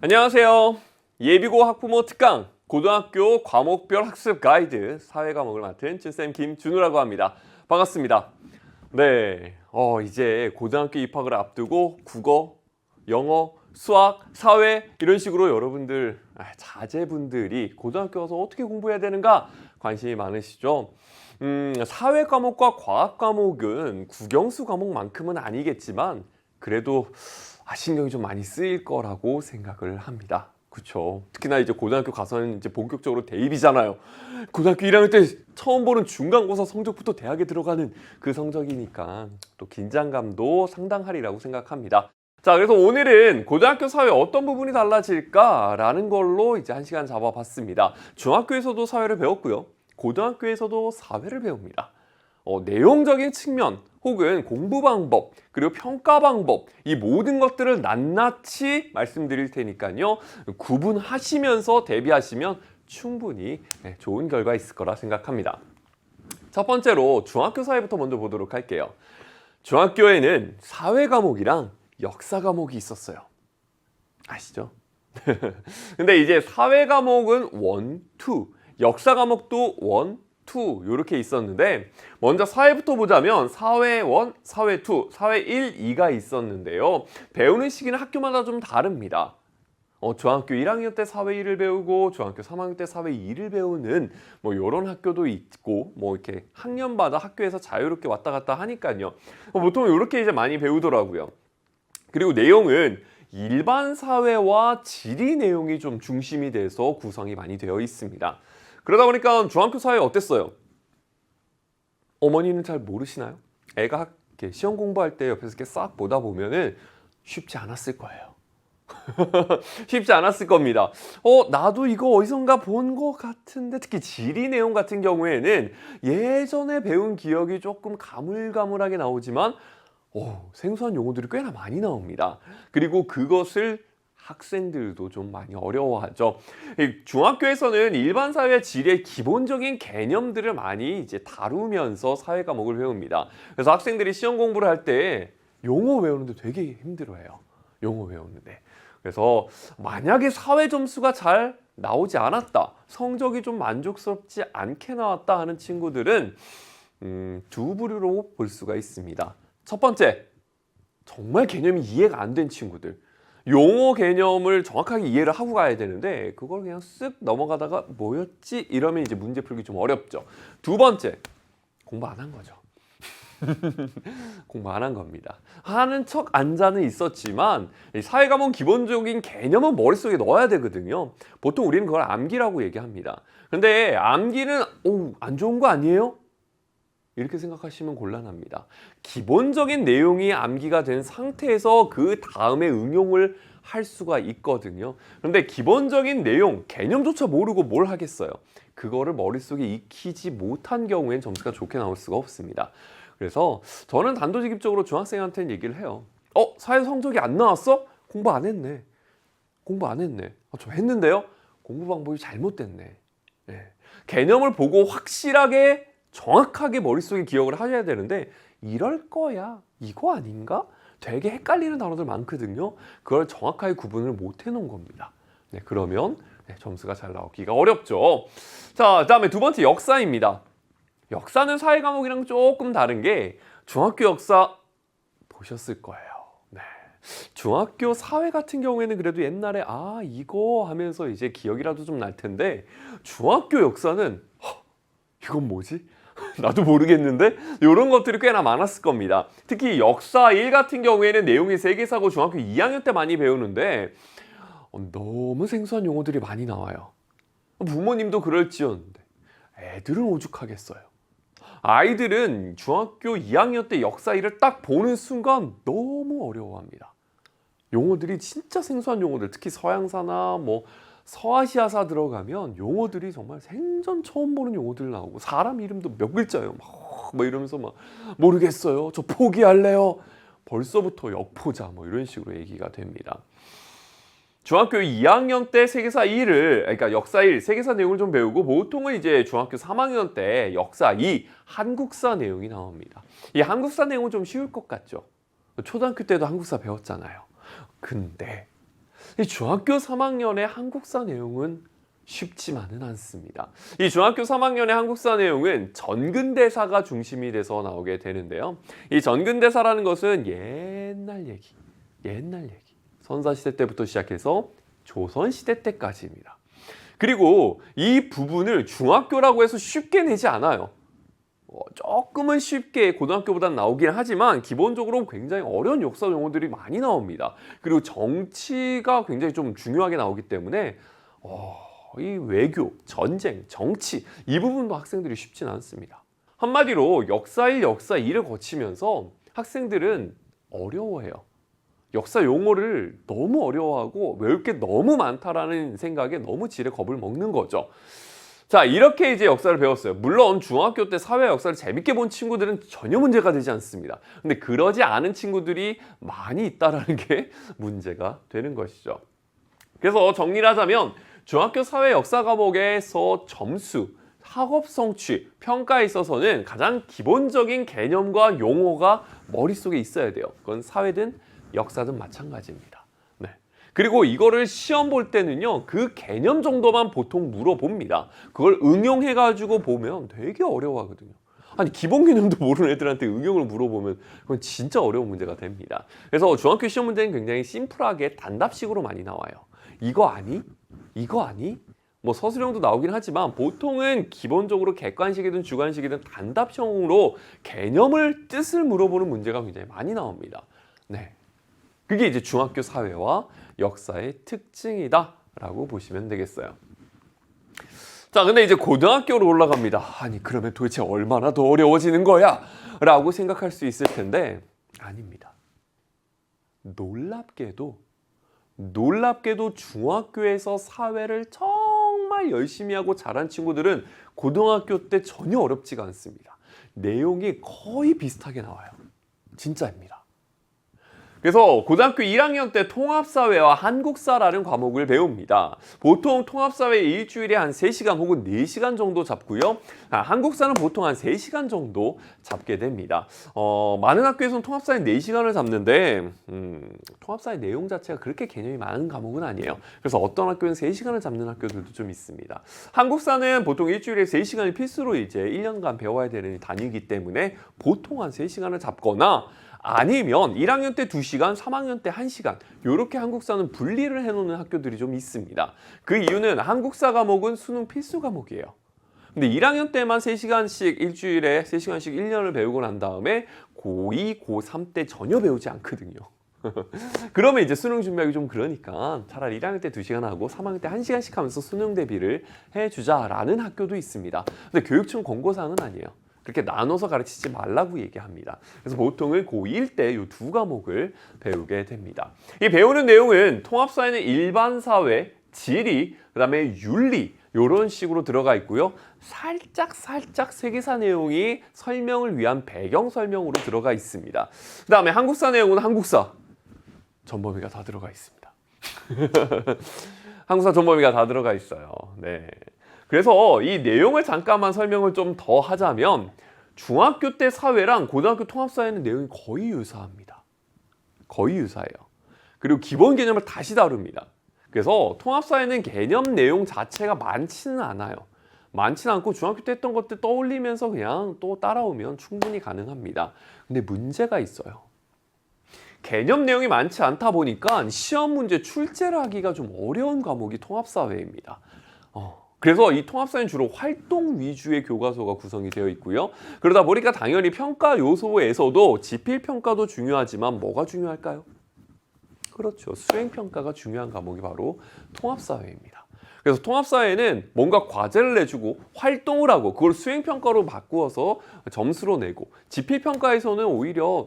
안녕하세요. 예비고 학부모 특강 고등학교 과목별 학습 가이드 사회 과목을 맡은 찐쌤 김준우라고 합니다. 반갑습니다. 네, 이제 고등학교 입학을 앞두고 국어, 영어, 수학, 사회 이런 식으로 여러분들 자제분들이 고등학교 와서 어떻게 공부해야 되는가 관심이 많으시죠? 사회 과목과 과학 과목은 국영수 과목만큼은 아니겠지만 그래도 신경이 좀 많이 쓰일 거라고 생각을 합니다. 그렇죠. 특히나 이제 고등학교 가서는 이제 본격적으로 대입이잖아요. 고등학교 1학년 때 처음 보는 중간고사 성적부터 대학에 들어가는 그 성적이니까 또 긴장감도 상당하리라고 생각합니다. 자, 그래서 오늘은 고등학교 사회 어떤 부분이 달라질까라는 걸로 이제 한 시간 잡아봤습니다. 중학교에서도 사회를 배웠고요. 고등학교에서도 사회를 배웁니다. 내용적인 측면 혹은 공부 방법 그리고 평가 방법 이 모든 것들을 낱낱이 말씀드릴 테니까요. 구분하시면서 대비하시면 충분히 좋은 결과 있을 거라 생각합니다. 첫 번째로 중학교 사회부터 먼저 보도록 할게요. 중학교에는 사회 과목이랑 역사 과목이 있었어요. 아시죠? 근데 이제 사회 과목은 1, 2, 역사 과목도 1, 2 이렇게 있었는데 먼저 사회부터 보자면 사회 1, 사회 2, 사회 1, 2가 있었는데요. 배우는 시기는 학교마다 좀 다릅니다. 중학교 1학년 때 사회 1을 배우고 중학교 3학년 때 사회 2를 배우는 뭐 이런 학교도 있고 뭐 이렇게 학년마다 학교에서 자유롭게 왔다 갔다 하니까요. 보통 이렇게 이제 많이 배우더라고요. 그리고 내용은 일반 사회와 지리 내용이 좀 중심이 돼서 구성이 많이 되어 있습니다. 그러다 보니까 중학교 사회 어땠어요? 어머니는 잘 모르시나요? 애가 이렇게 시험 공부할 때 옆에서 이렇게 싹 보다 보면은 쉽지 않았을 거예요. 쉽지 않았을 겁니다. 나도 이거 어디선가 본 것 같은데 특히 지리 내용 같은 경우에는 예전에 배운 기억이 조금 가물가물하게 나오지만 생소한 용어들이 꽤나 많이 나옵니다. 그리고 그것을 학생들도 좀 많이 어려워하죠. 중학교에서는 일반 사회 지리의 기본적인 개념들을 많이 이제 다루면서 사회 과목을 배웁니다. 그래서 학생들이 시험 공부를 할 때 용어 외우는데 되게 힘들어해요. 용어 외우는데. 그래서 만약에 사회 점수가 잘 나오지 않았다, 성적이 좀 만족스럽지 않게 나왔다 하는 친구들은 두 부류로 볼 수가 있습니다. 첫 번째, 정말 개념이 이해가 안 된 친구들. 용어 개념을 정확하게 이해를 하고 가야 되는데 그걸 그냥 쓱 넘어가다가 뭐였지? 이러면 이제 문제 풀기 좀 어렵죠. 두 번째, 공부 안 한 거죠. 공부 안 한 겁니다. 하는 척 앉아는 있었지만 사회 과목 기본적인 개념은 머릿속에 넣어야 되거든요. 보통 우리는 그걸 암기라고 얘기합니다. 근데 암기는 안 좋은 거 아니에요? 이렇게 생각하시면 곤란합니다. 기본적인 내용이 암기가 된 상태에서 그 다음에 응용을 할 수가 있거든요. 그런데 기본적인 내용, 개념조차 모르고 뭘 하겠어요? 그거를 머릿속에 익히지 못한 경우엔 점수가 좋게 나올 수가 없습니다. 그래서 저는 단도직입적으로 중학생한테는 얘기를 해요. 사회 성적이 안 나왔어? 공부 안 했네. 공부 안 했네. 저 했는데요? 공부 방법이 잘못됐네. 네. 개념을 보고 확실하게 정확하게 머릿속에 기억을 하셔야 되는데 이럴 거야, 이거 아닌가? 되게 헷갈리는 단어들 많거든요. 그걸 정확하게 구분을 못 해놓은 겁니다. 네, 그러면 점수가 잘 나오기가 어렵죠. 자, 그다음에 두 번째 역사입니다. 역사는 사회 과목이랑 조금 다른 게 중학교 역사 보셨을 거예요. 네. 중학교 사회 같은 경우에는 그래도 옛날에 이거 하면서 이제 기억이라도 좀 날 텐데 중학교 역사는 이건 뭐지? 나도 모르겠는데 이런 것들이 꽤나 많았을 겁니다. 특히 역사 1 같은 경우에는 내용이 세계사고 중학교 2학년 때 많이 배우는데 너무 생소한 용어들이 많이 나와요. 부모님도 그럴지언데 애들은 오죽하겠어요. 아이들은 중학교 2학년 때 역사 1을 딱 보는 순간 너무 어려워합니다. 용어들이 진짜 생소한 용어들, 특히 서양사나 서아시아사 들어가면 용어들이 정말 생전 처음 보는 용어들 나오고 사람 이름도 몇 글자예요. 막 이러면서 모르겠어요. 저 포기할래요. 벌써부터 역포자 이런 식으로 얘기가 됩니다. 중학교 2학년 때 세계사 1을 그러니까 역사 1, 세계사 내용을 좀 배우고 보통은 이제 중학교 3학년 때 역사 2, 한국사 내용이 나옵니다. 이 한국사 내용은 좀 쉬울 것 같죠. 초등학교 때도 한국사 배웠잖아요. 근데 이 중학교 3학년의 한국사 내용은 쉽지만은 않습니다. 이 중학교 3학년의 한국사 내용은 전근대사가 중심이 돼서 나오게 되는데요. 이 전근대사라는 것은 옛날 얘기. 선사시대 때부터 시작해서 조선시대 때까지입니다. 그리고 이 부분을 중학교라고 해서 쉽게 내지 않아요. 조금은 쉽게 고등학교보다는 나오긴 하지만 기본적으로 굉장히 어려운 역사 용어들이 많이 나옵니다. 그리고 정치가 굉장히 좀 중요하게 나오기 때문에 이 외교, 전쟁, 정치 이 부분도 학생들이 쉽지는 않습니다. 한마디로 역사 1, 역사 2를 거치면서 학생들은 어려워해요. 역사 용어를 너무 어려워하고 외울 게 너무 많다라는 생각에 너무 지레 겁을 먹는 거죠. 자, 이렇게 이제 역사를 배웠어요. 물론 중학교 때 사회 역사를 재밌게 본 친구들은 전혀 문제가 되지 않습니다. 근데 그러지 않은 친구들이 많이 있다라는 게 문제가 되는 것이죠. 그래서 정리를 하자면 중학교 사회 역사 과목에서 점수, 학업 성취, 평가에 있어서는 가장 기본적인 개념과 용어가 머릿속에 있어야 돼요. 그건 사회든 역사든 마찬가지입니다. 네. 그리고 이거를 시험 볼 때는요, 그 개념 정도만 보통 물어봅니다. 그걸 응용해가지고 보면 되게 어려워하거든요. 아니, 기본 개념도 모르는 애들한테 응용을 물어보면 그건 진짜 어려운 문제가 됩니다. 그래서 중학교 시험 문제는 굉장히 심플하게 단답식으로 많이 나와요. 이거 아니? 이거 아니? 뭐 서술형도 나오긴 하지만 보통은 기본적으로 객관식이든 주관식이든 단답형으로 개념을 뜻을 물어보는 문제가 굉장히 많이 나옵니다. 네. 그게 이제 중학교 사회와 역사의 특징이다라고 보시면 되겠어요. 자, 근데 이제 고등학교로 올라갑니다. 아니, 그러면 도대체 얼마나 더 어려워지는 거야? 라고 생각할 수 있을 텐데 아닙니다. 놀랍게도 중학교에서 사회를 정말 열심히 하고 잘한 친구들은 고등학교 때 전혀 어렵지가 않습니다. 내용이 거의 비슷하게 나와요. 진짜입니다. 그래서 고등학교 1학년 때 통합사회와 한국사라는 과목을 배웁니다. 보통 통합사회 일주일에 한 3시간 혹은 4시간 정도 잡고요. 한국사는 보통 한 3시간 정도 잡게 됩니다. 많은 학교에서는 통합사회 4시간을 잡는데 통합사회 내용 자체가 그렇게 개념이 많은 과목은 아니에요. 그래서 어떤 학교는 3시간을 잡는 학교들도 좀 있습니다. 한국사는 보통 일주일에 3시간이 필수로 이제 1년간 배워야 되는 단위이기 때문에 보통 한 3시간을 잡거나 아니면 1학년 때 2시간, 3학년 때 1시간 이렇게 한국사는 분리를 해놓는 학교들이 좀 있습니다. 그 이유는 한국사 과목은 수능 필수 과목이에요. 근데 1학년 때만 3시간씩 일주일에 3시간씩 1년을 배우고 난 다음에 고2, 고3 때 전혀 배우지 않거든요. 그러면 이제 수능 준비하기 좀 그러니까 차라리 1학년 때 2시간 하고 3학년 때 1시간씩 하면서 수능 대비를 해주자라는 학교도 있습니다. 근데 교육청 권고사항은 아니에요. 그렇게 나눠서 가르치지 말라고 얘기합니다. 그래서 보통은 고1 때 이 두 과목을 배우게 됩니다. 이 배우는 내용은 통합사회는 일반사회, 지리, 그다음에 윤리 이런 식으로 들어가 있고요. 살짝 세계사 내용이 설명을 위한 배경 설명으로 들어가 있습니다. 그다음에 한국사 내용은 한국사 전범위가 다 들어가 있습니다. 한국사 전범위가 다 들어가 있어요. 네. 그래서 이 내용을 잠깐만 설명을 좀 더 하자면 중학교 때 사회랑 고등학교 통합사회는 내용이 거의 유사합니다. 거의 유사해요. 그리고 기본 개념을 다시 다룹니다. 그래서 통합사회는 개념 내용 자체가 많지는 않아요. 많지는 않고 중학교 때 했던 것들 떠올리면서 그냥 또 따라오면 충분히 가능합니다. 근데 문제가 있어요. 개념 내용이 많지 않다 보니까 시험 문제 출제를 하기가 좀 어려운 과목이 통합사회입니다. 그래서 이 통합사회는 주로 활동 위주의 교과서가 구성이 되어 있고요. 그러다 보니까 당연히 평가 요소에서도 지필평가도 중요하지만 뭐가 중요할까요? 그렇죠. 수행평가가 중요한 과목이 바로 통합사회입니다. 그래서 통합사회는 뭔가 과제를 내주고 활동을 하고 그걸 수행평가로 바꾸어서 점수로 내고 지필평가에서는 오히려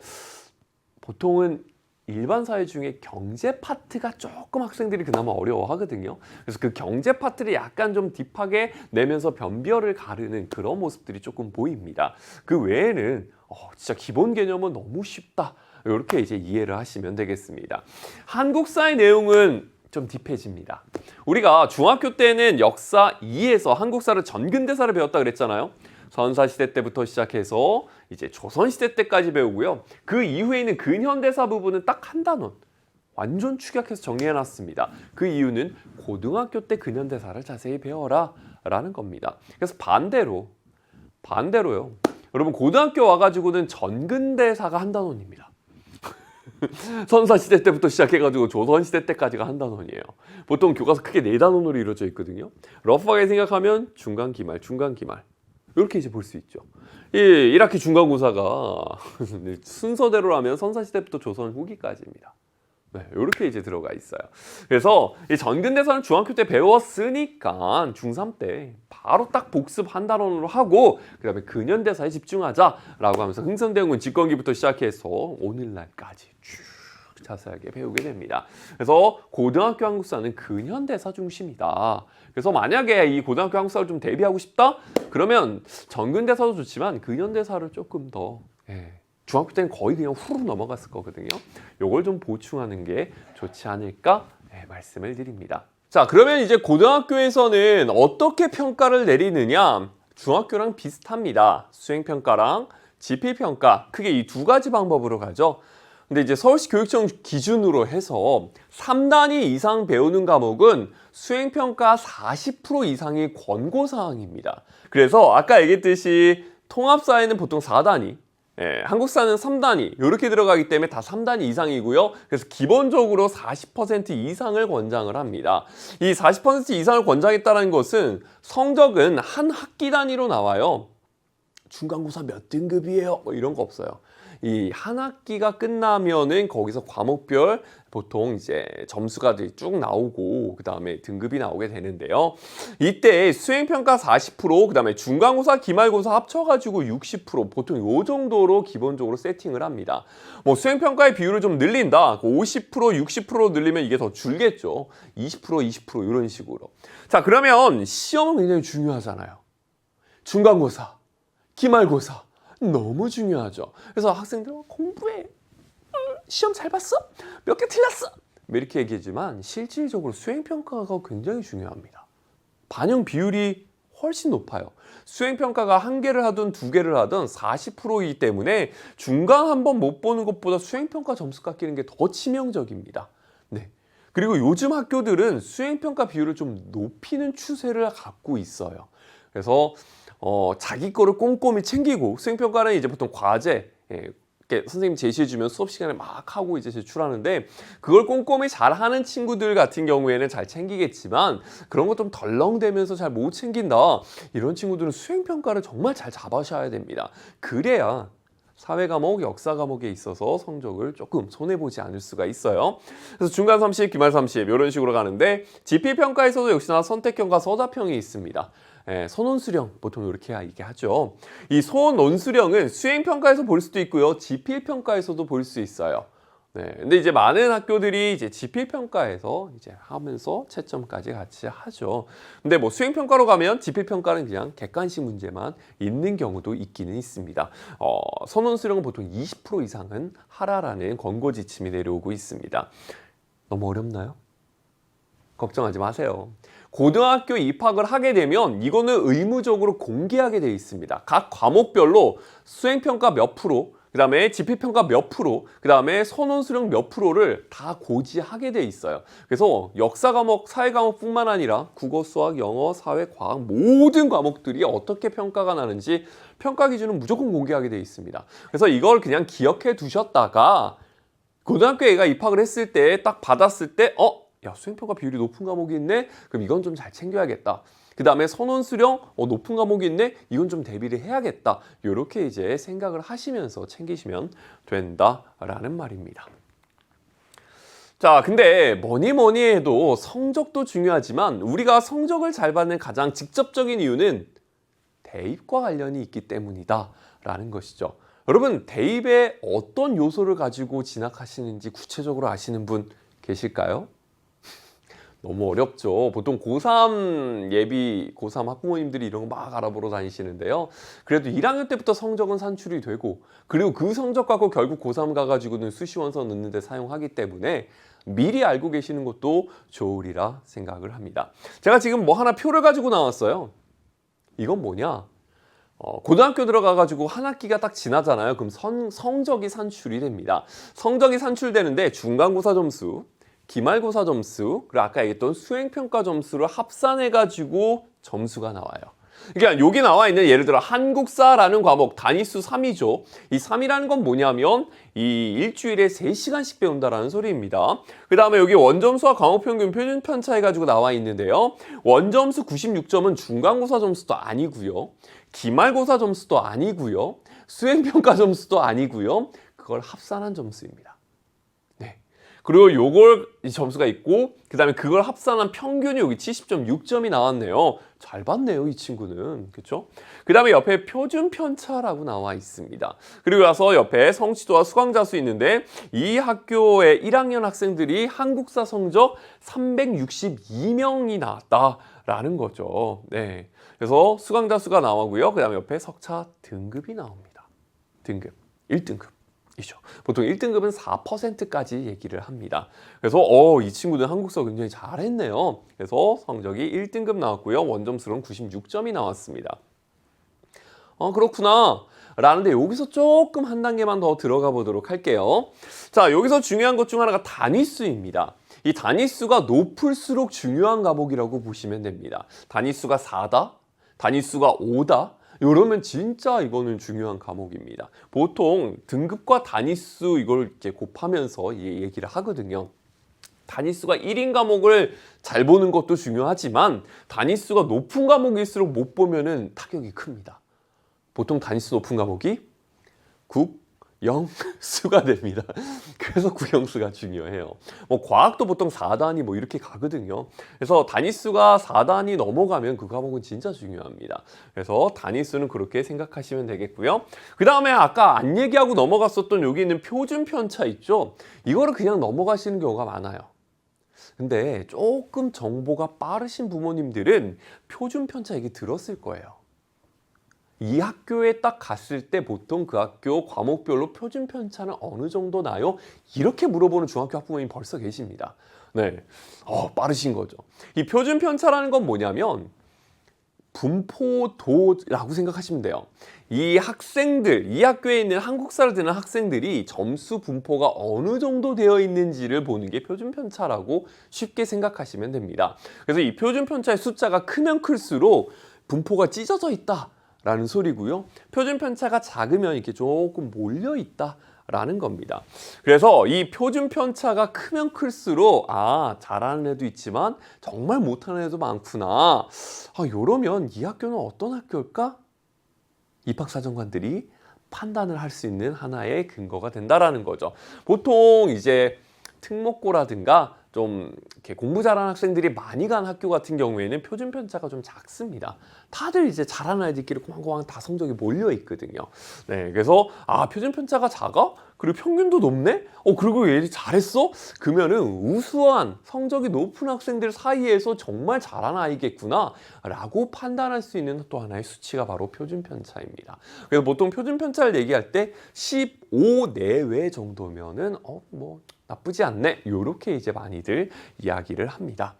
보통은 일반 사회 중에 경제 파트가 조금 학생들이 그나마 어려워하거든요. 그래서 그 경제 파트를 약간 좀 딥하게 내면서 변별을 가르는 그런 모습들이 조금 보입니다. 그 외에는 진짜 기본 개념은 너무 쉽다. 이렇게 이제 이해를 하시면 되겠습니다. 한국사의 내용은 좀 딥해집니다. 우리가 중학교 때는 역사 2에서 한국사를 전근대사를 배웠다 그랬잖아요. 선사시대 때부터 시작해서 이제 조선시대 때까지 배우고요. 그 이후에 있는 근현대사 부분은 딱 한 단원, 완전 축약해서 정리해놨습니다. 그 이유는 고등학교 때 근현대사를 자세히 배워라 라는 겁니다. 그래서 반대로요. 여러분 고등학교 와가지고는 전근대사가 한 단원입니다. 선사시대 때부터 시작해가지고 조선시대 때까지가 한 단원이에요. 보통 교과서 크게 4단원으로 이루어져 있거든요. 러프하게 생각하면 중간, 기말, 중간, 기말 이렇게 이제 볼 수 있죠. 이 1학기 중간고사가 순서대로라면 선사시대부터 조선 후기까지입니다. 네, 이렇게 이제 들어가 있어요. 그래서 이 전근대사는 중학교 때 배웠으니까 중3 때 바로 딱 복습 한 단원으로 하고 그다음에 근현대사에 집중하자라고 하면서 흥선대원군 집권기부터 시작해서 오늘날까지 쭉 자세하게 배우게 됩니다. 그래서 고등학교 한국사는 근현대사 중심이다. 그래서 만약에 이 고등학교 한국사를 좀 대비하고 싶다? 그러면 전근대사도 좋지만 근현대사를 조금 더 중학교 때는 거의 그냥 후루룩 넘어갔을 거거든요. 요걸 좀 보충하는 게 좋지 않을까 말씀을 드립니다. 자, 그러면 이제 고등학교에서는 어떻게 평가를 내리느냐? 중학교랑 비슷합니다. 수행평가랑 지필평가 크게 이 2가지 방법으로 가죠. 근데 이제 서울시 교육청 기준으로 해서 3단위 이상 배우는 과목은 수행평가 40% 이상이 권고사항입니다. 그래서 아까 얘기했듯이 통합사회는 보통 4단위, 한국사는 3단위 이렇게 들어가기 때문에 다 3단위 이상이고요. 그래서 기본적으로 40% 이상을 권장을 합니다. 이 40% 이상을 권장했다는 것은 성적은 한 학기 단위로 나와요. 중간고사 몇 등급이에요? 뭐 이런 거 없어요. 이 한 학기가 끝나면은 거기서 과목별 보통 이제 점수가 쭉 나오고 그 다음에 등급이 나오게 되는데요. 이때 수행평가 40%, 그 다음에 중간고사, 기말고사 합쳐가지고 60% 보통 요 정도로 기본적으로 세팅을 합니다. 뭐 수행평가의 비율을 좀 늘린다. 50%, 60% 늘리면 이게 더 줄겠죠. 20%, 20% 이런 식으로. 자, 그러면 시험은 굉장히 중요하잖아요. 중간고사, 기말고사. 너무 중요하죠. 그래서 학생들 공부해. 시험 잘 봤어? 몇 개 틀렸어? 이렇게 얘기하지만 실질적으로 수행평가가 굉장히 중요합니다. 반영 비율이 훨씬 높아요. 수행평가가 1개를 하든 2개를 하든 40%이기 때문에 중간 한번 못 보는 것보다 수행평가 점수 깎이는 게 더 치명적입니다. 네. 그리고 요즘 학교들은 수행평가 비율을 좀 높이는 추세를 갖고 있어요. 그래서 자기 거를 꼼꼼히 챙기고 수행평가는 이제 보통 과제 선생님 제시해주면 수업 시간에 막 하고 이제 제출하는데 그걸 꼼꼼히 잘하는 친구들 같은 경우에는 잘 챙기겠지만 그런 거 좀 덜렁대면서 잘 못 챙긴다 이런 친구들은 수행평가를 정말 잘 잡으셔야 됩니다. 그래야 사회 과목, 역사 과목에 있어서 성적을 조금 손해보지 않을 수가 있어요. 그래서 중간 30, 기말 30 이런 식으로 가는데 지필평가에서도 역시나 선택형과 서자평이 있습니다. 선원수령 보통 이렇게 얘기하죠. 이 선원수령은 수행평가에서 볼 수도 있고요. 지필평가에서도 볼 수 있어요. 네, 근데 이제 많은 학교들이 이제 지필평가에서 이제 하면서 채점까지 같이 하죠. 근데 뭐 수행평가로 가면 지필평가는 그냥 객관식 문제만 있는 경우도 있기는 있습니다. 선원수령은 보통 20% 이상은 하라라는 권고 지침이 내려오고 있습니다. 너무 어렵나요? 걱정하지 마세요. 고등학교 입학을 하게 되면 이거는 의무적으로 공개하게 되어 있습니다. 각 과목별로 수행평가 몇 프로, 그 다음에 지필평가 몇 프로, 그 다음에 선원수령 몇 프로를 다 고지하게 돼 있어요. 그래서 역사 과목, 사회 과목뿐만 아니라 국어, 수학, 영어, 사회, 과학 모든 과목들이 어떻게 평가가 나는지 평가 기준은 무조건 공개하게 돼 있습니다. 그래서 이걸 그냥 기억해 두셨다가 고등학교 애가 입학을 했을 때 딱 받았을 때 야, 수행평가 비율이 높은 과목이 있네? 그럼 이건 좀 잘 챙겨야겠다. 그 다음에 선원수령 높은 과목이 있네? 이건 좀 대비를 해야겠다. 이렇게 이제 생각을 하시면서 챙기시면 된다라는 말입니다. 자, 근데 뭐니 해도 성적도 중요하지만 우리가 성적을 잘 받는 가장 직접적인 이유는 대입과 관련이 있기 때문이다 라는 것이죠. 여러분, 대입에 어떤 요소를 가지고 진학하시는지 구체적으로 아시는 분 계실까요? 너무 어렵죠. 보통 고3 예비, 고3 학부모님들이 이런 거 막 알아보러 다니시는데요. 그래도 1학년 때부터 성적은 산출이 되고 그리고 그 성적 갖고 결국 고3 가가지고는 수시원서 넣는 데 사용하기 때문에 미리 알고 계시는 것도 좋으리라 생각을 합니다. 제가 지금 뭐 하나 표를 가지고 나왔어요. 이건 뭐냐? 고등학교 들어가가지고 한 학기가 딱 지나잖아요. 그럼 성적이 산출이 됩니다. 성적이 산출되는데 중간고사 점수, 기말고사 점수, 그리고 아까 얘기했던 수행평가 점수를 합산해가지고 점수가 나와요. 그러니까 여기 나와 있는 예를 들어 한국사라는 과목 단위수 3이죠. 이 3이라는 건 뭐냐면 이 일주일에 3시간씩 배운다라는 소리입니다. 그 다음에 여기 원점수와 과목평균 표준 편차 해가지고 나와 있는데요. 원점수 96점은 중간고사 점수도 아니고요. 기말고사 점수도 아니고요. 수행평가 점수도 아니고요. 그걸 합산한 점수입니다. 네. 그리고 요걸 이 점수가 있고 그 다음에 그걸 합산한 평균이 여기 70.6점이 나왔네요. 잘 봤네요, 이 친구는. 그렇죠? 그 다음에 옆에 표준 편차라고 나와 있습니다. 그리고 나서 옆에 성취도와 수강자 수 있는데 이 학교의 1학년 학생들이 한국사 성적 362명이 나왔다라는 거죠. 네. 그래서 수강자 수가 나오고요. 그 다음에 옆에 석차 등급이 나옵니다. 등급, 1등급. 이죠. 보통 1등급은 4%까지 얘기를 합니다. 그래서 이 친구들 한국사 굉장히 잘했네요. 그래서 성적이 1등급 나왔고요. 원점수는 96점이 나왔습니다. 그렇구나. 라는데 여기서 조금 한 단계만 더 들어가 보도록 할게요. 자, 여기서 중요한 것 중 하나가 단위수입니다. 이 단위수가 높을수록 중요한 과목이라고 보시면 됩니다. 단위수가 4다, 단위수가 5다, 이러면 진짜 이거는 중요한 과목입니다. 보통 등급과 단위수 이걸 이렇게 곱하면서 얘기를 하거든요. 단위수가 1인 과목을 잘 보는 것도 중요하지만 단위수가 높은 과목일수록 못 보면은 타격이 큽니다. 보통 단위수 높은 과목이 국, 영, 수가 됩니다. 그래서 국영수가 중요해요. 과학도 보통 4단위 이렇게 가거든요. 그래서 단위수가 4단위 넘어가면 그 과목은 진짜 중요합니다. 그래서 단위수는 그렇게 생각하시면 되겠고요. 그 다음에 아까 안 얘기하고 넘어갔었던 여기 있는 표준 편차 있죠? 이거를 그냥 넘어가시는 경우가 많아요. 근데 조금 정보가 빠르신 부모님들은 표준 편차 얘기 들었을 거예요. 이 학교에 딱 갔을 때 보통 그 학교 과목별로 표준 편차는 어느 정도 나요? 이렇게 물어보는 중학교 학부모님 벌써 계십니다. 네, 빠르신 거죠. 이 표준 편차라는 건 뭐냐면 분포도라고 생각하시면 돼요. 이 학생들, 이 학교에 있는 한국사를 듣는 학생들이 점수 분포가 어느 정도 되어 있는지를 보는 게 표준 편차라고 쉽게 생각하시면 됩니다. 그래서 이 표준 편차의 숫자가 크면 클수록 분포가 찢어져 있다 라는 소리고요. 표준 편차가 작으면 이렇게 조금 몰려 있다 라는 겁니다. 그래서 이 표준 편차가 크면 클수록 잘하는 애도 있지만 정말 못하는 애도 많구나. 이러면 이 학교는 어떤 학교일까? 입학사정관들이 판단을 할 수 있는 하나의 근거가 된다라는 거죠. 보통 이제 특목고라든가 좀 이렇게 공부 잘하는 학생들이 많이 간 학교 같은 경우에는 표준 편차가 좀 작습니다. 다들 이제 잘하는 아이들끼리 고만고만 다 성적이 몰려 있거든요. 네, 그래서 표준 편차가 작아? 그리고 평균도 높네? 그리고 얘들이 잘했어? 그러면은 우수한 성적이 높은 학생들 사이에서 정말 잘하는 아이겠구나 라고 판단할 수 있는 또 하나의 수치가 바로 표준 편차입니다. 그래서 보통 표준 편차를 얘기할 때 15 내외 정도면은 나쁘지 않네. 요렇게 이제 많이들 이야기를 합니다.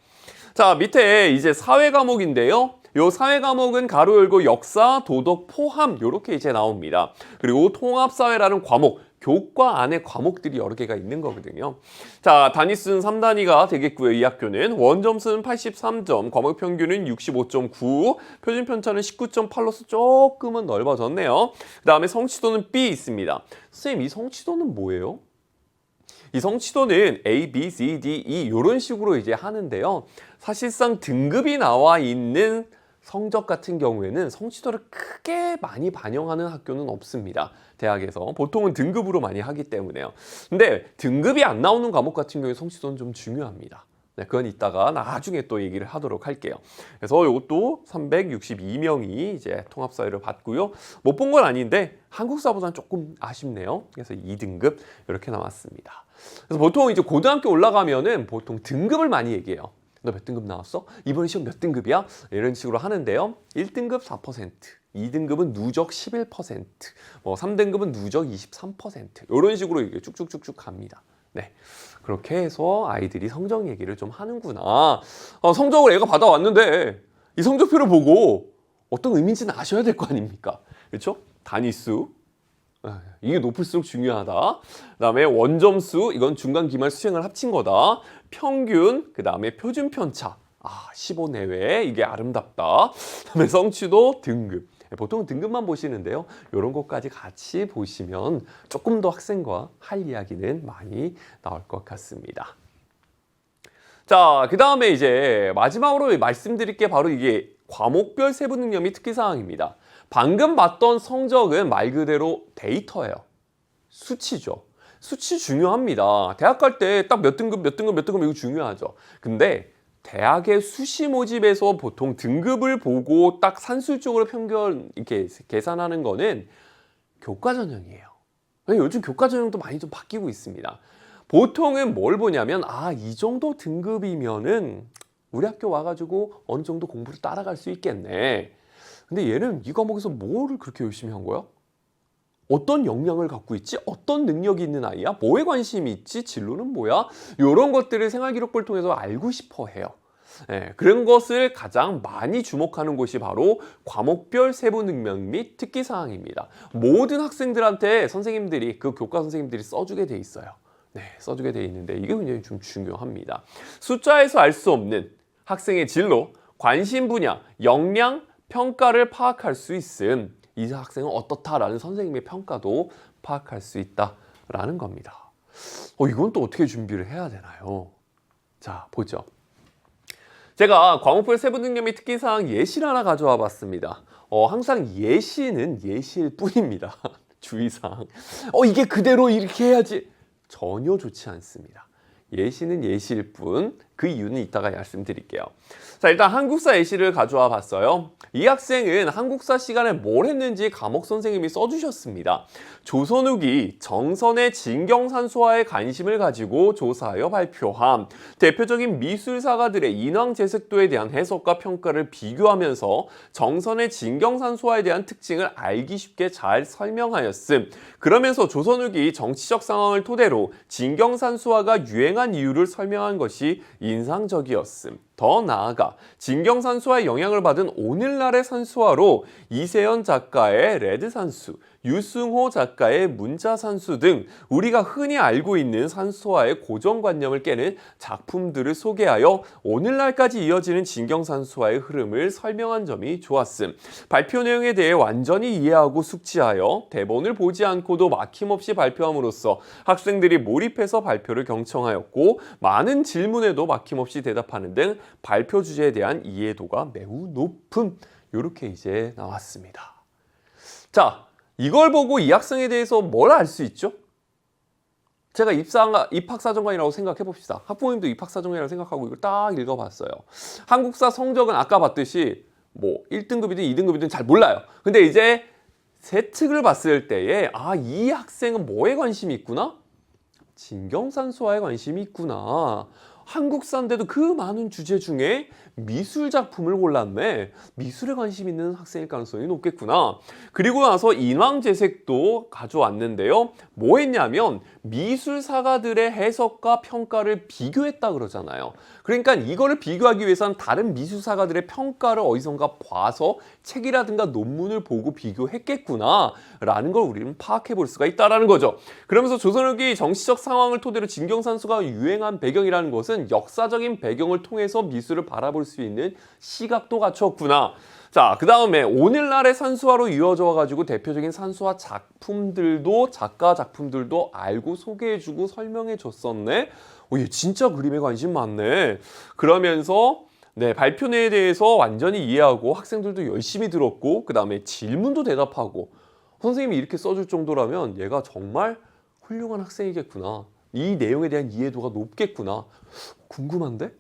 자, 밑에 이제 사회 과목인데요. 요 사회 과목은 가로 열고 역사, 도덕, 포함 요렇게 이제 나옵니다. 그리고 통합사회라는 과목, 교과 안에 과목들이 여러 개가 있는 거거든요. 자, 단위수는 3단위가 되겠고요. 이 학교는 원점수는 83점, 과목 평균은 65.9, 표준 편차는 19.8로서 조금은 넓어졌네요. 그 다음에 성취도는 B 있습니다. 선생님, 이 성취도는 뭐예요? 이 성취도는 A, B, C, D, E 이런 식으로 이제 하는데요. 사실상 등급이 나와 있는 성적 같은 경우에는 성취도를 크게 많이 반영하는 학교는 없습니다. 대학에서 보통은 등급으로 많이 하기 때문에요. 근데 등급이 안 나오는 과목 같은 경우에 성취도는 좀 중요합니다. 네, 그건 이따가 나중에 또 얘기를 하도록 할게요. 그래서 이것도 362명이 이제 통합사회를 받고요. 못 본 건 아닌데 한국사보다는 조금 아쉽네요. 그래서 2등급 이렇게 나왔습니다. 그래서 보통 이제 고등학교 올라가면은 보통 등급을 많이 얘기해요. 너 몇 등급 나왔어? 이번 시험 몇 등급이야? 이런 식으로 하는데요. 1등급 4%, 2등급은 누적 11%, 3등급은 누적 23% 이런 식으로 이게 쭉쭉쭉쭉 갑니다. 네, 그렇게 해서 아이들이 성적 얘기를 좀 하는구나. 성적을 애가 받아왔는데 이 성적표를 보고 어떤 의미인지는 아셔야 될 거 아닙니까? 그렇죠? 단위수. 이게 높을수록 중요하다. 그다음에 원점수, 이건 중간 기말 수행을 합친 거다. 평균, 그다음에 표준 편차. 15 내외, 이게 아름답다. 그다음에 성취도, 등급. 보통 등급만 보시는데요. 이런 것까지 같이 보시면 조금 더 학생과 할 이야기는 많이 나올 것 같습니다. 자, 그다음에 이제 마지막으로 말씀드릴 게 바로 이게 과목별 세부 능력 및 특기 사항입니다. 방금 봤던 성적은 말 그대로 데이터예요. 수치죠. 수치 중요합니다. 대학 갈 때 딱 몇 등급 이거 중요하죠. 근데 대학의 수시 모집에서 보통 등급을 보고 딱 산술적으로 평균 이렇게 계산하는 거는 교과 전형이에요. 요즘 교과 전형도 많이 좀 바뀌고 있습니다. 보통은 뭘 보냐면 이 정도 등급이면은 우리 학교 와가지고 어느 정도 공부를 따라갈 수 있겠네. 근데 얘는 이 과목에서 뭐를 그렇게 열심히 한 거야? 어떤 역량을 갖고 있지? 어떤 능력이 있는 아이야? 뭐에 관심이 있지? 진로는 뭐야? 이런 것들을 생활기록부를 통해서 알고 싶어 해요. 그런 것을 가장 많이 주목하는 곳이 바로 과목별 세부 능력 및 특기 사항입니다. 모든 학생들한테 선생님들이, 그 교과 선생님들이 써주게 돼 있어요. 써주게 돼 있는데 이게 굉장히 좀 중요합니다. 숫자에서 알 수 없는 학생의 진로, 관심 분야, 역량, 평가를 파악할 수 있음. 이 학생은 어떻다라는 선생님의 평가도 파악할 수 있다라는 겁니다. 이건 또 어떻게 준비를 해야 되나요? 자, 보죠. 제가 과목별 세부 능력 및 특기사항 예시를 하나 가져와 봤습니다. 항상 예시는 예시일 뿐입니다. 주의사항. 이게 그대로 이렇게 해야지. 전혀 좋지 않습니다. 예시는 예시일 뿐. 그 이유는 이따가 말씀드릴게요. 자, 일단 한국사 예시를 가져와 봤어요. 이 학생은 한국사 시간에 뭘 했는지 과목 선생님이 써주셨습니다. 조선 후기 정선의 진경산수화에 관심을 가지고 조사하여 발표함. 대표적인 미술사가들의 인왕제색도에 대한 해석과 평가를 비교하면서 정선의 진경산수화에 대한 특징을 알기 쉽게 잘 설명하였음. 그러면서 조선 후기 정치적 상황을 토대로 진경산수화가 유행한 이유를 설명한 것이 인상적이었음. 더 나아가 진경산수화의 영향을 받은 오늘날의 산수화로 이세연 작가의 레드산수, 유승호 작가의 문자산수 등 우리가 흔히 알고 있는 산수화의 고정관념을 깨는 작품들을 소개하여 오늘날까지 이어지는 진경산수화의 흐름을 설명한 점이 좋았음. 발표 내용에 대해 완전히 이해하고 숙지하여 대본을 보지 않고도 막힘없이 발표함으로써 학생들이 몰입해서 발표를 경청하였고 많은 질문에도 막힘없이 대답하는 등 발표 주제에 대한 이해도가 매우 높음. 이렇게 이제 나왔습니다. 자, 이걸 보고 이 학생에 대해서 뭘 알 수 있죠? 제가 입학사정관이라고 생각해 봅시다. 학부모님도 입학사정관이라고 생각하고 이걸 딱 읽어봤어요. 한국사 성적은 아까 봤듯이 뭐 1등급이든 2등급이든 잘 몰라요. 근데 이제 세특을 봤을 때에 이 학생은 뭐에 관심이 있구나? 진경산수화에 관심이 있구나. 한국사인데도 그 많은 주제 중에 미술 작품을 골랐네. 미술에 관심 있는 학생일 가능성이 높겠구나. 그리고 나서 인왕제색도 가져왔는데요. 뭐 했냐면 미술사가들의 해석과 평가를 비교했다 그러잖아요. 그러니까 이거를 비교하기 위해서는 다른 미술사가들의 평가를 어디선가 봐서 책이라든가 논문을 보고 비교했겠구나 라는 걸 우리는 파악해 볼 수가 있다는 거죠. 그러면서 조선후기 정치적 상황을 토대로 진경산수가 유행한 배경이라는 것은 역사적인 배경을 통해서 미술을 바라볼 수 있는 시각도 갖췄구나. 자, 그 다음에 오늘날의 산수화로 이어져 와가지고 대표적인 산수화 작품들도 작가 작품들도 알고 소개해주고 설명해줬었네. 얘 진짜 그림에 관심 많네. 그러면서 발표 내에 대해서 완전히 이해하고 학생들도 열심히 들었고 그 다음에 질문도 대답하고 선생님이 이렇게 써줄 정도라면 얘가 정말 훌륭한 학생이겠구나. 이 내용에 대한 이해도가 높겠구나. 궁금한데?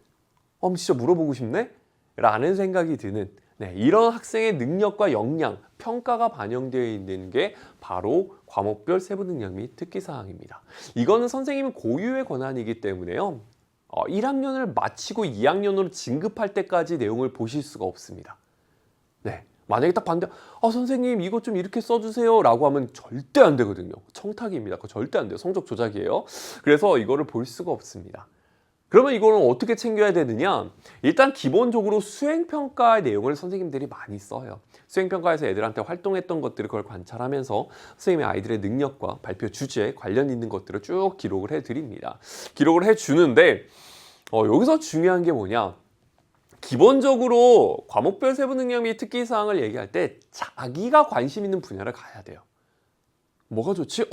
진짜 물어보고 싶네? 라는 생각이 드는 이런 학생의 능력과 역량, 평가가 반영되어 있는 게 바로 과목별 세부 능력 및 특기사항입니다. 이거는 선생님 고유의 권한이기 때문에요. 1학년을 마치고 2학년으로 진급할 때까지 내용을 보실 수가 없습니다. 만약에 딱 봤는데 선생님 이거 좀 이렇게 써주세요 라고 하면 절대 안 되거든요. 청탁입니다. 그거 절대 안 돼요. 성적 조작이에요. 그래서 이거를 볼 수가 없습니다. 그러면 이거는 어떻게 챙겨야 되느냐? 일단 기본적으로 수행평가의 내용을 선생님들이 많이 써요. 수행평가에서 애들한테 활동했던 것들을 그걸 관찰하면서 선생님이 아이들의 능력과 발표 주제에 관련 있는 것들을 쭉 기록을 해드립니다. 기록을 해주는데 여기서 중요한 게 뭐냐? 기본적으로 과목별 세부 능력 및 특기사항을 얘기할 때 자기가 관심 있는 분야를 가야 돼요. 뭐가 좋지?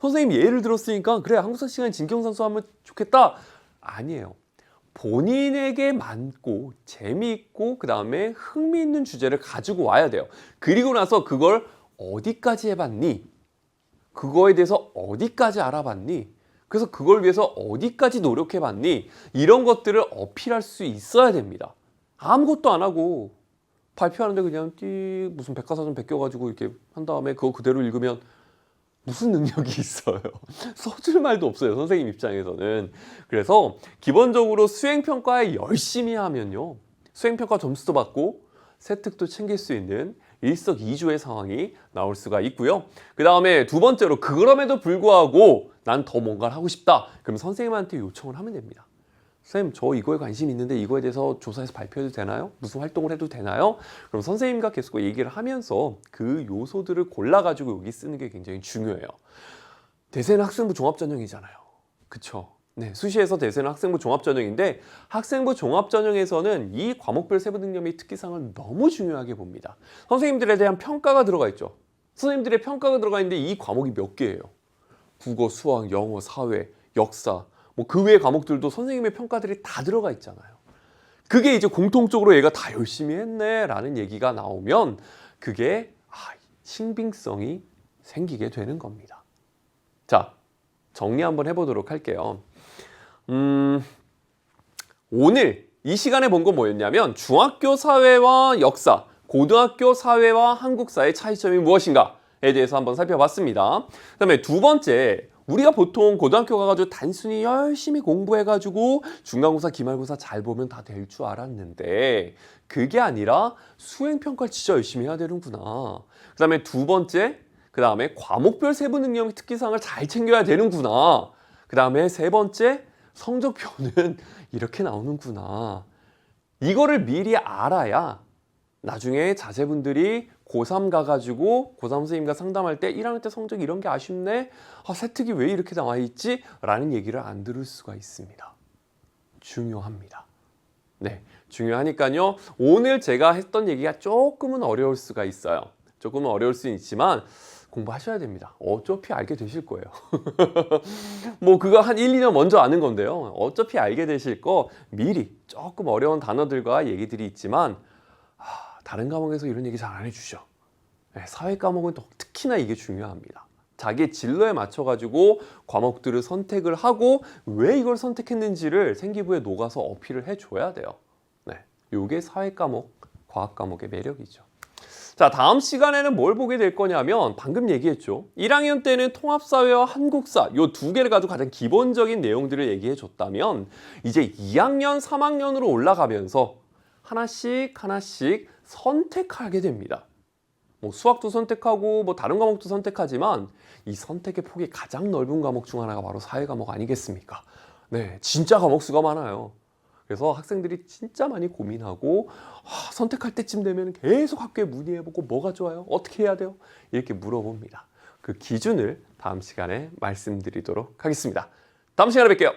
선생님 예를 들었으니까 그래 한국사 시간에 진경선수 하면 좋겠다. 아니에요. 본인에게 맞고 재미있고 그 다음에 흥미있는 주제를 가지고 와야 돼요. 그리고 나서 그걸 어디까지 해봤니? 그거에 대해서 어디까지 알아봤니? 그래서 그걸 위해서 어디까지 노력해봤니? 이런 것들을 어필할 수 있어야 됩니다. 아무것도 안 하고 발표하는데 그냥 무슨 백과사전 베껴가지고 이렇게 한 다음에 그거 그대로 읽으면 무슨 능력이 있어요? 써줄 말도 없어요, 선생님 입장에서는. 그래서 기본적으로 수행평가에 열심히 하면요, 수행평가 점수도 받고 세특도 챙길 수 있는 일석이조의 상황이 나올 수가 있고요. 그 다음에 두 번째로 그럼에도 불구하고 난 더 뭔가를 하고 싶다. 그럼 선생님한테 요청을 하면 됩니다. 선생님 저 이거에 관심 있는데 이거에 대해서 조사해서 발표해도 되나요? 무슨 활동을 해도 되나요? 그럼 선생님과 계속 얘기를 하면서 그 요소들을 골라가지고 여기 쓰는 게 굉장히 중요해요. 대세는 학생부 종합전형이잖아요. 그쵸? 네, 수시에서 대세는 학생부 종합전형인데 학생부 종합전형에서는 이 과목별 세부 능력 및 특기사항을 너무 중요하게 봅니다. 선생님들에 대한 평가가 들어가 있죠. 선생님들의 평가가 들어가 있는데 이 과목이 몇 개예요? 국어, 수학, 영어, 사회, 역사 뭐 그 외의 과목들도 선생님의 평가들이 다 들어가 있잖아요. 그게 이제 공통적으로 얘가 다 열심히 했네 라는 얘기가 나오면 그게 신빙성이 생기게 되는 겁니다. 자, 정리 한번 해보도록 할게요. 오늘 이 시간에 본 건 뭐였냐면 중학교 사회와 역사, 고등학교 사회와 한국사의 차이점이 무엇인가에 대해서 한번 살펴봤습니다. 그 다음에 두 번째, 우리가 보통 고등학교 가가지고 단순히 열심히 공부해가지고 중간고사, 기말고사 잘 보면 다 될 줄 알았는데 그게 아니라 수행평가를 진짜 열심히 해야 되는구나. 그 다음에 두 번째, 그 다음에 과목별 세부 능력 특기사항을 잘 챙겨야 되는구나. 그 다음에 세 번째, 성적표는 이렇게 나오는구나. 이거를 미리 알아야 나중에 자제분들이 고3 가가지고 고3 선생님과 상담할 때 1학년 때 성적이 이런 게 아쉽네? 세특이 왜 이렇게 나와 있지? 라는 얘기를 안 들을 수가 있습니다. 중요합니다. 네, 중요하니까요. 오늘 제가 했던 얘기가 조금은 어려울 수가 있어요. 조금은 어려울 수는 있지만 공부하셔야 됩니다. 어차피 알게 되실 거예요. 뭐 그거 한 1, 2년 먼저 아는 건데요. 어차피 알게 되실 거 미리 조금 어려운 단어들과 얘기들이 있지만 다른 과목에서 이런 얘기 잘 안 해주죠. 네, 사회 과목은 특히나 이게 중요합니다. 자기 진로에 맞춰가지고 과목들을 선택을 하고 왜 이걸 선택했는지를 생기부에 녹아서 어필을 해줘야 돼요. 네, 이게 사회 과목, 과학 과목의 매력이죠. 자, 다음 시간에는 뭘 보게 될 거냐면 방금 얘기했죠. 1학년 때는 통합사회와 한국사 이 두 개를 가지고 가장 기본적인 내용들을 얘기해 줬다면 이제 2학년, 3학년으로 올라가면서 하나씩 선택하게 됩니다. 뭐 수학도 선택하고 뭐 다른 과목도 선택하지만 이 선택의 폭이 가장 넓은 과목 중 하나가 바로 사회 과목 아니겠습니까? 네, 진짜 과목 수가 많아요. 그래서 학생들이 진짜 많이 고민하고 선택할 때쯤 되면 계속 학교에 문의해보고 뭐가 좋아요? 어떻게 해야 돼요? 이렇게 물어봅니다. 그 기준을 다음 시간에 말씀드리도록 하겠습니다. 다음 시간에 뵐게요.